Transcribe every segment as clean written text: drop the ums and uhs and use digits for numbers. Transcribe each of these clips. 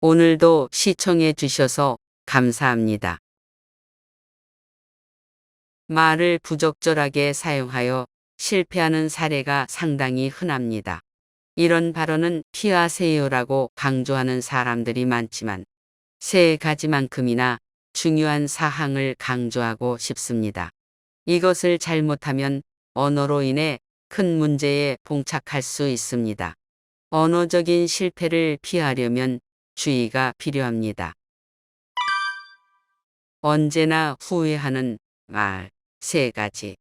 오늘도 시청해 주셔서 감사합니다. 말을 부적절하게 사용하여 실패하는 사례가 상당히 흔합니다. 이런 발언은 피하세요라고 강조하는 사람들이 많지만 세 가지만큼이나 중요한 사항을 강조하고 싶습니다. 이것을 잘못하면 언어로 인해 큰 문제에 봉착할 수 있습니다. 언어적인 실패를 피하려면 주의가 필요합니다. 언제나 후회하는 말 세 가지.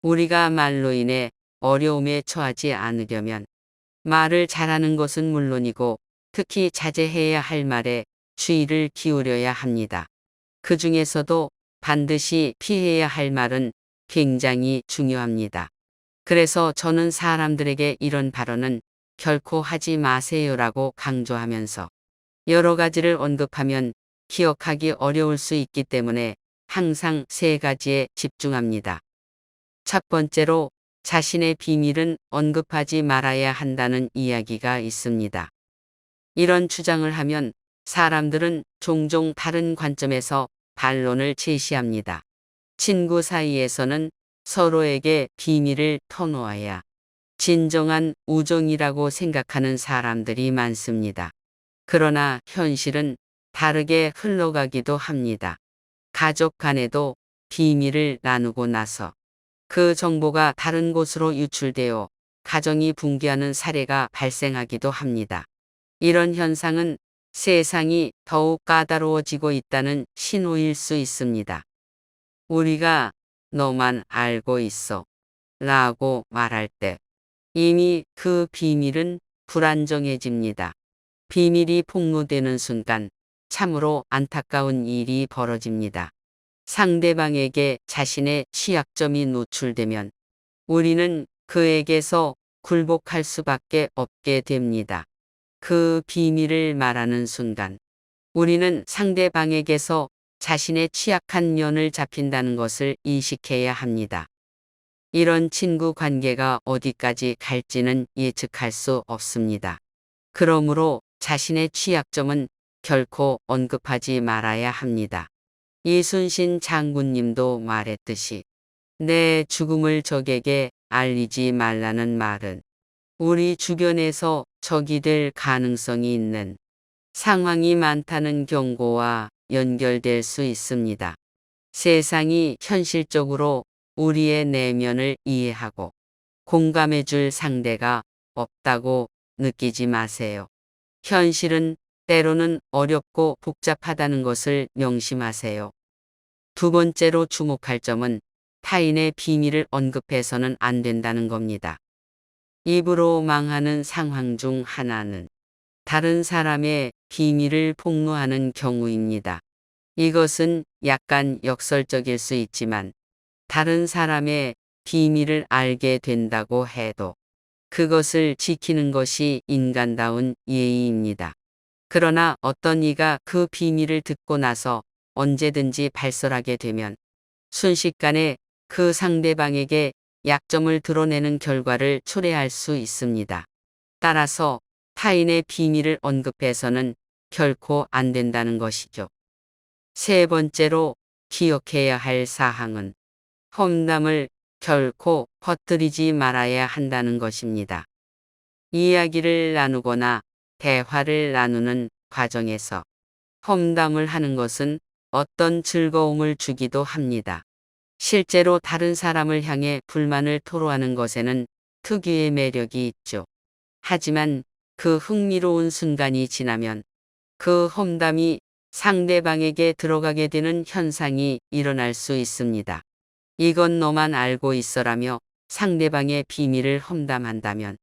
우리가 말로 인해 어려움에 처하지 않으려면 말을 잘하는 것은 물론이고 특히 자제해야 할 말에 주의를 기울여야 합니다. 그 중에서도 반드시 피해야 할 말은 굉장히 중요합니다. 그래서 저는 사람들에게 이런 발언은 결코 하지 마세요라고 강조하면서 여러 가지를 언급하면 기억하기 어려울 수 있기 때문에 항상 세 가지에 집중합니다. 첫 번째로 자신의 비밀은 언급하지 말아야 한다는 이야기가 있습니다. 이런 주장을 하면 사람들은 종종 다른 관점에서 반론을 제시합니다. 친구 사이에서는 서로에게 비밀을 터놓아야 진정한 우정이라고 생각하는 사람들이 많습니다. 그러나 현실은 다르게 흘러가기도 합니다. 가족 간에도 비밀을 나누고 나서 그 정보가 다른 곳으로 유출되어 가정이 붕괴하는 사례가 발생하기도 합니다. 이런 현상은 세상이 더욱 까다로워지고 있다는 신호일 수 있습니다. 우리가 너만 알고 있어 라고 말할 때 이미 그 비밀은 불안정해집니다. 비밀이 폭로되는 순간 참으로 안타까운 일이 벌어집니다. 상대방에게 자신의 취약점이 노출되면 우리는 그에게서 굴복할 수밖에 없게 됩니다. 그 비밀을 말하는 순간 우리는 상대방에게서 자신의 취약한 면을 잡힌다는 것을 인식해야 합니다. 이런 친구 관계가 어디까지 갈지는 예측할 수 없습니다. 그러므로 자신의 취약점은 결코 언급하지 말아야 합니다. 이순신 장군님도 말했듯이 내 죽음을 적에게 알리지 말라는 말은 우리 주변에서 적이 될 가능성이 있는 상황이 많다는 경고와 연결될 수 있습니다. 세상이 현실적으로 우리의 내면을 이해하고 공감해 줄 상대가 없다고 느끼지 마세요. 현실은 때로는 어렵고 복잡하다는 것을 명심하세요. 두 번째로 주목할 점은 타인의 비밀을 언급해서는 안 된다는 겁니다. 입으로 망하는 상황 중 하나는 다른 사람의 비밀을 폭로하는 경우입니다. 이것은 약간 역설적일 수 있지만 다른 사람의 비밀을 알게 된다고 해도 그것을 지키는 것이 인간다운 예의입니다. 그러나 어떤 이가 그 비밀을 듣고 나서 언제든지 발설하게 되면 순식간에 그 상대방에게 약점을 드러내는 결과를 초래할 수 있습니다. 따라서 타인의 비밀을 언급해서는 결코 안 된다는 것이죠. 세 번째로 기억해야 할 사항은 험담을 결코 퍼뜨리지 말아야 한다는 것입니다. 이야기를 나누거나 대화를 나누는 과정에서 험담을 하는 것은 어떤 즐거움을 주기도 합니다. 실제로 다른 사람을 향해 불만을 토로하는 것에는 특유의 매력이 있죠. 하지만 그 흥미로운 순간이 지나면 그 험담이 상대방에게 들어가게 되는 현상이 일어날 수 있습니다. 이건 너만 알고 있어라며 상대방의 비밀을 험담한다면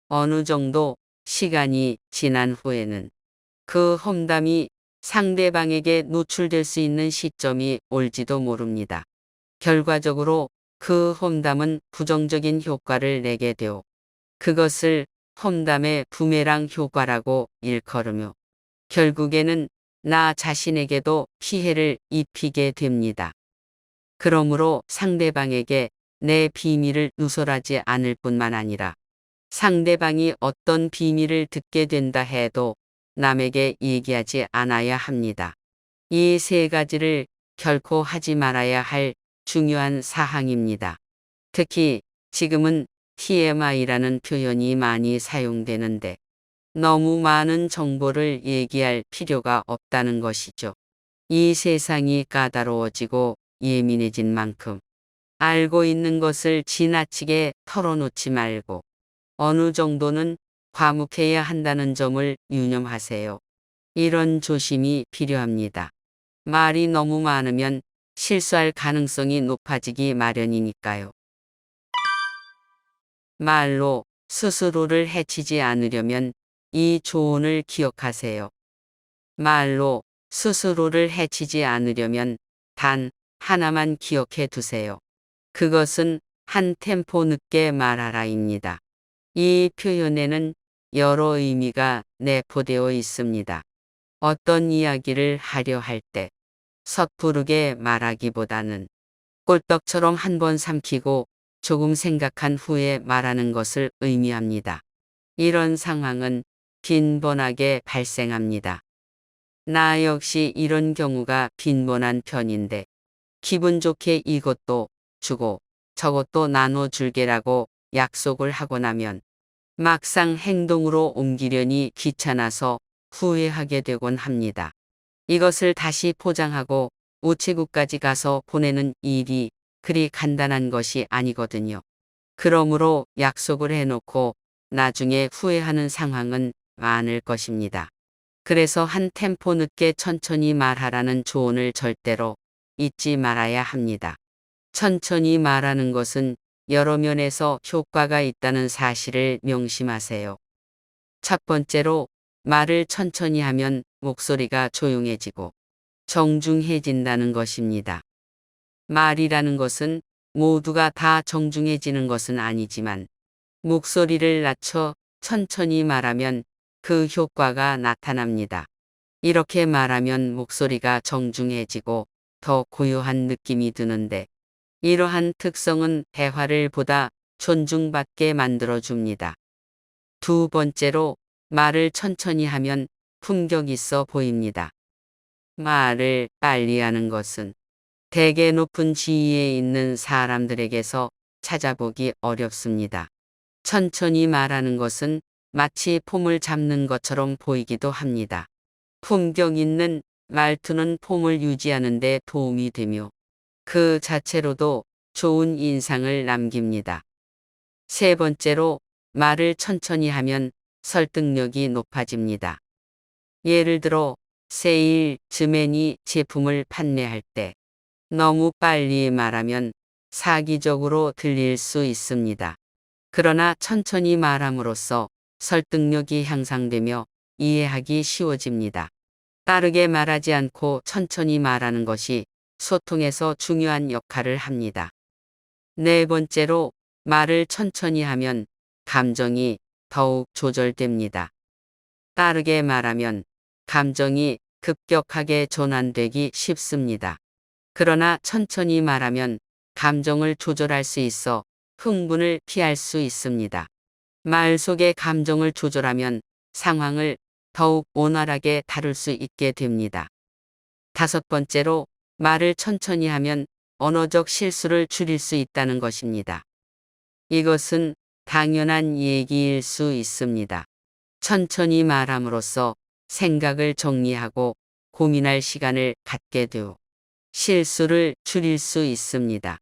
어느 정도 시간이 지난 후에는 그 험담이 상대방에게 노출될 수 있는 시점이 올지도 모릅니다. 결과적으로 그 험담은 부정적인 효과를 내게 되어 그것을 험담의 부메랑 효과라고 일컬으며 결국에는 나 자신에게도 피해를 입히게 됩니다. 그러므로 상대방에게 내 비밀을 누설하지 않을 뿐만 아니라 상대방이 어떤 비밀을 듣게 된다 해도 남에게 얘기하지 않아야 합니다. 이 세 가지를 결코 하지 말아야 할 중요한 사항입니다. 특히 지금은 TMI라는 표현이 많이 사용되는데 너무 많은 정보를 얘기할 필요가 없다는 것이죠. 이 세상이 까다로워지고 예민해진 만큼 알고 있는 것을 지나치게 털어놓지 말고 어느 정도는 과묵해야 한다는 점을 유념하세요. 이런 조심이 필요합니다. 말이 너무 많으면 실수할 가능성이 높아지기 마련이니까요. 말로 스스로를 해치지 않으려면 이 조언을 기억하세요. 말로 스스로를 해치지 않으려면 단 하나만 기억해 두세요. 그것은 한 템포 늦게 말하라입니다. 이 표현에는 여러 의미가 내포되어 있습니다. 어떤 이야기를 하려 할 때 섣부르게 말하기보다는 꿀떡처럼 한번 삼키고 조금 생각한 후에 말하는 것을 의미합니다. 이런 상황은 빈번하게 발생합니다. 나 역시 이런 경우가 빈번한 편인데 기분 좋게 이것도 주고 저것도 나눠줄게라고 약속을 하고 나면 막상 행동으로 옮기려니 귀찮아서 후회하게 되곤 합니다. 이것을 다시 포장하고 우체국까지 가서 보내는 일이 그리 간단한 것이 아니거든요. 그러므로 약속을 해놓고 나중에 후회하는 상황은 많을 것입니다. 그래서 한 템포 늦게 천천히 말하라는 조언을 절대로 잊지 말아야 합니다. 천천히 말하는 것은 여러 면에서 효과가 있다는 사실을 명심하세요. 첫 번째로 말을 천천히 하면 목소리가 조용해지고 정중해진다는 것입니다. 말이라는 것은 모두가 다 정중해지는 것은 아니지만 목소리를 낮춰 천천히 말하면 그 효과가 나타납니다. 이렇게 말하면 목소리가 정중해지고 더 고요한 느낌이 드는데 이러한 특성은 대화를 보다 존중받게 만들어줍니다. 두 번째로 말을 천천히 하면 품격 있어 보입니다. 말을 빨리 하는 것은 대개 높은 지위에 있는 사람들에게서 찾아보기 어렵습니다. 천천히 말하는 것은 마치 폼을 잡는 것처럼 보이기도 합니다. 품격 있는 말투는 폼을 유지하는 데 도움이 되며 그 자체로도 좋은 인상을 남깁니다. 세 번째로 말을 천천히 하면 설득력이 높아집니다. 예를 들어 세일즈맨이 제품을 판매할 때 너무 빨리 말하면 사기적으로 들릴 수 있습니다. 그러나 천천히 말함으로써 설득력이 향상되며 이해하기 쉬워집니다. 빠르게 말하지 않고 천천히 말하는 것이 소통에서 중요한 역할을 합니다. 네 번째로 말을 천천히 하면 감정이 더욱 조절됩니다. 빠르게 말하면 감정이 급격하게 전환되기 쉽습니다. 그러나 천천히 말하면 감정을 조절할 수 있어 흥분을 피할 수 있습니다. 말 속의 감정을 조절하면 상황을 더욱 원활하게 다룰 수 있게 됩니다. 다섯 번째로 말을 천천히 하면 언어적 실수를 줄일 수 있다는 것입니다. 이것은 당연한 얘기일 수 있습니다. 천천히 말함으로써 생각을 정리하고 고민할 시간을 갖게 되어 실수를 줄일 수 있습니다.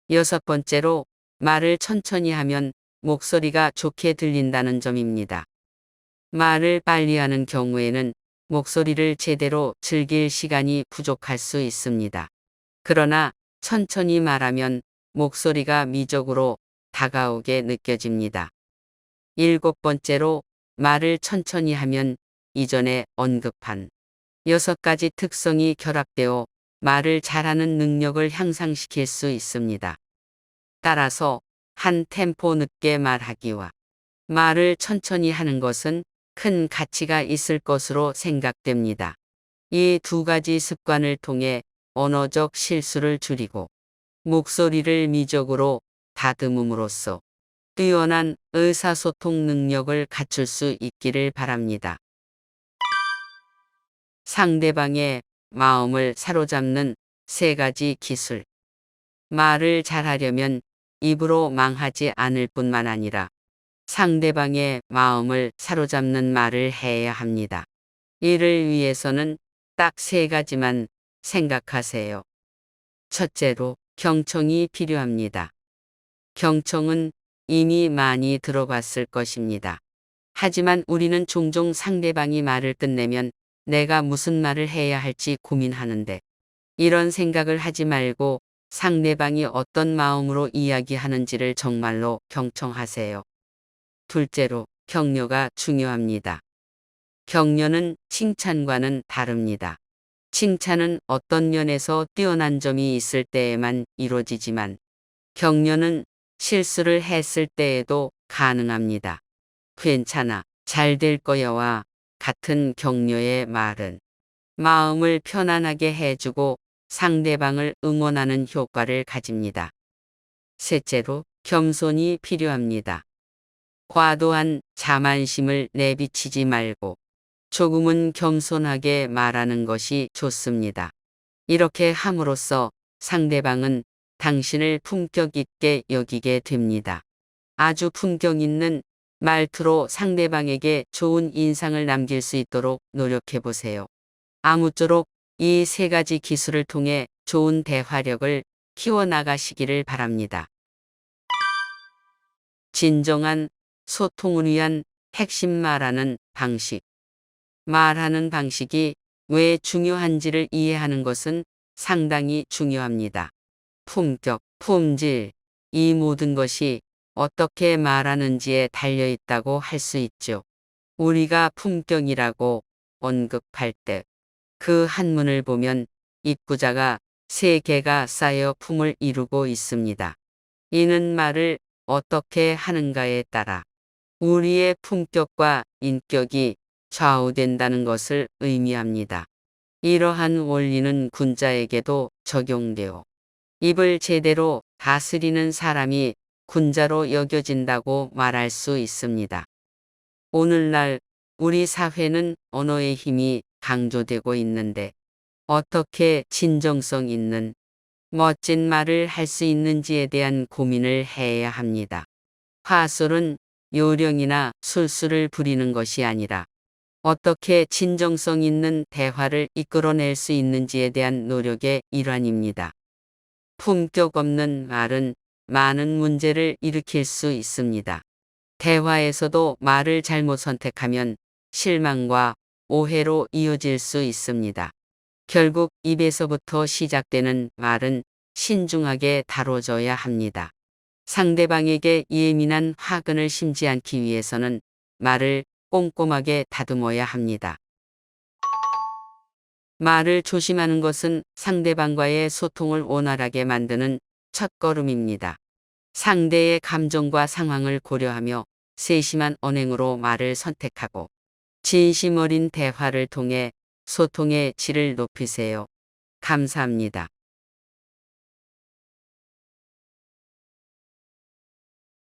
여섯 번째로 말을 천천히 하면 목소리가 좋게 들린다는 점입니다. 말을 빨리 하는 경우에는 목소리를 제대로 즐길 시간이 부족할 수 있습니다. 그러나 천천히 말하면 목소리가 미적으로 다가오게 느껴집니다. 일곱 번째로 말을 천천히 하면 이전에 언급한 6가지 특성이 결합되어 말을 잘하는 능력을 향상시킬 수 있습니다. 따라서 한 템포 늦게 말하기와 말을 천천히 하는 것은 큰 가치가 있을 것으로 생각됩니다. 이 두 가지 습관을 통해 언어적 실수를 줄이고 목소리를 미적으로 다듬음으로써 뛰어난 의사소통 능력을 갖출 수 있기를 바랍니다. 상대방의 마음을 사로잡는 3가지 기술. 말을 잘하려면 입으로 망하지 않을 뿐만 아니라 상대방의 마음을 사로잡는 말을 해야 합니다. 이를 위해서는 딱 3가지만 생각하세요. 첫째로 경청이 필요합니다. 경청은 이미 많이 들어봤을 것입니다. 하지만 우리는 종종 상대방이 말을 끝내면 내가 무슨 말을 해야 할지 고민하는데, 이런 생각을 하지 말고 상대방이 어떤 마음으로 이야기하는지를 정말로 경청하세요. 둘째로, 격려가 중요합니다. 격려는 칭찬과는 다릅니다. 칭찬은 어떤 면에서 뛰어난 점이 있을 때에만 이루어지지만, 격려는 실수를 했을 때에도 가능합니다. 괜찮아, 잘 될 거야와 같은 격려의 말은 마음을 편안하게 해주고 상대방을 응원하는 효과를 가집니다. 셋째로, 겸손이 필요합니다. 과도한 자만심을 내비치지 말고 조금은 겸손하게 말하는 것이 좋습니다. 이렇게 함으로써 상대방은 당신을 품격 있게 여기게 됩니다. 아주 품격 있는 말투로 상대방에게 좋은 인상을 남길 수 있도록 노력해 보세요. 아무쪼록 이 3가지 기술을 통해 좋은 대화력을 키워나가시기를 바랍니다. 진정한 소통을 위한 핵심 말하는 방식. 말하는 방식이 왜 중요한지를 이해하는 것은 상당히 중요합니다. 품격, 품질, 이 모든 것이 어떻게 말하는지에 달려있다고 할 수 있죠. 우리가 품격이라고 언급할 때 그 한문을 보면 입구자가 3개가 쌓여 품을 이루고 있습니다. 이는 말을 어떻게 하는가에 따라 우리의 품격과 인격이 좌우된다는 것을 의미합니다. 이러한 원리는 군자에게도 적용되어 입을 제대로 다스리는 사람이 군자로 여겨진다고 말할 수 있습니다. 오늘날 우리 사회는 언어의 힘이 강조되고 있는데 어떻게 진정성 있는 멋진 말을 할 수 있는지에 대한 고민을 해야 합니다. 화술은 요령이나 술수를 부리는 것이 아니라 어떻게 진정성 있는 대화를 이끌어낼 수 있는지에 대한 노력의 일환입니다. 품격 없는 말은 많은 문제를 일으킬 수 있습니다. 대화에서도 말을 잘못 선택하면 실망과 오해로 이어질 수 있습니다. 결국 입에서부터 시작되는 말은 신중하게 다뤄져야 합니다. 상대방에게 예민한 화근을 심지 않기 위해서는 말을 꼼꼼하게 다듬어야 합니다. 말을 조심하는 것은 상대방과의 소통을 원활하게 만드는 첫걸음입니다. 상대의 감정과 상황을 고려하며 세심한 언행으로 말을 선택하고 진심 어린 대화를 통해 소통의 질을 높이세요. 감사합니다.